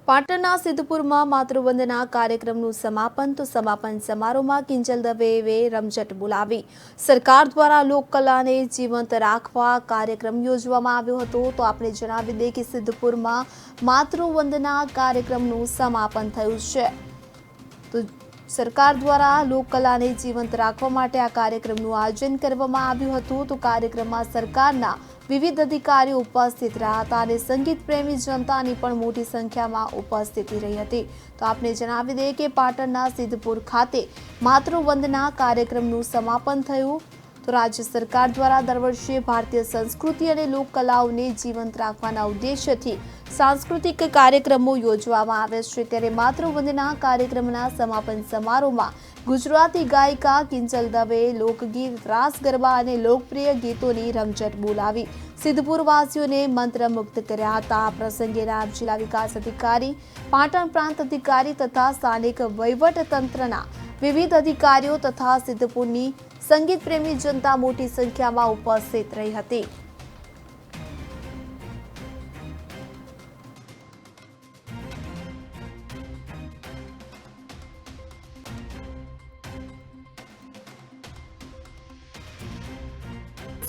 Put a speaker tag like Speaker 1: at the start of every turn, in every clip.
Speaker 1: પાટણના સિદ્ધપુરમાં માતૃવંદના કાર્યક્રમનું સમાપન સમાપન સમારોહમાં કિંજલ દવેએ રમઝટ બોલાવી સરકાર દ્વારા લોકકલાને જીવંત રાખવા કાર્યક્રમ યોજવામાં આવ્યો હતો। તો આપણે જણાવી દઈએ કે સિદ્ધપુરમાં માતૃવંદના કાર્યક્રમનું સમાપન થયું છે। તો સરકાર દ્વારા લોકકલાને જીવંત રાખવા માટે આ કાર્યક્રમનું આયોજન કરવામાં આવ્યું હતું। તો કાર્યક્રમમાં સરકારના વિવિધ અધિકારીઓ ઉપસ્થિત રહ્યા હતા અને સંગીત પ્રેમી જનતાની પણ મોટી સંખ્યામાં ઉપસ્થિતિ રહી હતી। તો આપણે જણાવી દઈએ કે પાટણના સિદ્ધપુર ખાતે માતૃવંદના કાર્યક્રમનું સમાપન થયું। તો રાજ્ય સરકાર દ્વારા દર વર્ષે ભારતીય સંસ્કૃતિ અને લોકકલાઓને જીવંત રાખવાના ઉદ્દેશ્યથી સાંસ્કૃતિક કાર્યક્રમો યોજવામાં આવે છે। ત્યારે માતૃવંદના કાર્યક્રમના સમાપન સમારોહમાં ગુજરાતી ગાયિકા કિંજલ દવેએ લોકગીત, રાસ ગરબા અને લોકપ્રિય ગીતોની રમઝટ બોલાવી સિદ્ધપુરવાસીઓને મંત્રમુગ્ધ કર્યા હતા। આ પ્રસંગે નાયબ જિલ્લા વિકાસ અધિકારી, પાટણ પ્રાંત અધિકારી તથા સ્થાનિક વહીવટતંત્રના વિવિધ અધિકારીઓ તથા સિદ્ધપુરની સંગીત પ્રેમી જનતા મોટી સંખ્યામાં ઉપસ્થિત રહી હતી।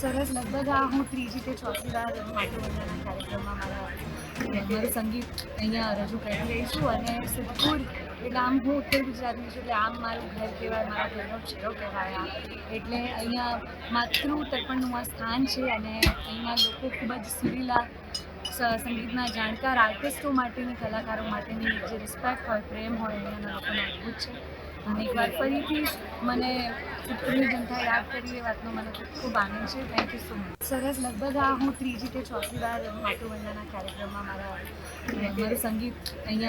Speaker 2: સરસ લગભગ હું ત્રીજી કે ચોથી વાર માતૃવંદના કાર્યક્રમમાં મારું સંગીત અહીંયા રજૂ કરી રહી છું અને સિદ્ધપુર એટલે આમ હું ઉત્તર ગુજરાતની છું એટલે આમ મારું ઘર કહેવાય, મારા ઘરનો છેડો કહેવાય। એટલે અહીંયા માતૃ તર્પણનું આ સ્થાન છે અને અહીંયા લોકો ખૂબ જ સુરીલા સંગીતના જાણકાર આર્ટિસ્ટો માટેની, કલાકારો માટેની જે રિસ્પેક્ટ હોય, પ્રેમ હોય અહીંયાના લોકોને અદ્ભુત છે। અને એકવાર ફરીથી મને સિદ્ધપુરની જનતા યાદ કરી એ વાતનો મને ખૂબ આનંદ છે। Thank you so much. સરસ લગભગ હું ત્રીજી કે ચોથી વાર માતૃવંદના કાર્યક્રમમાં મારું સંગીત અહીંયા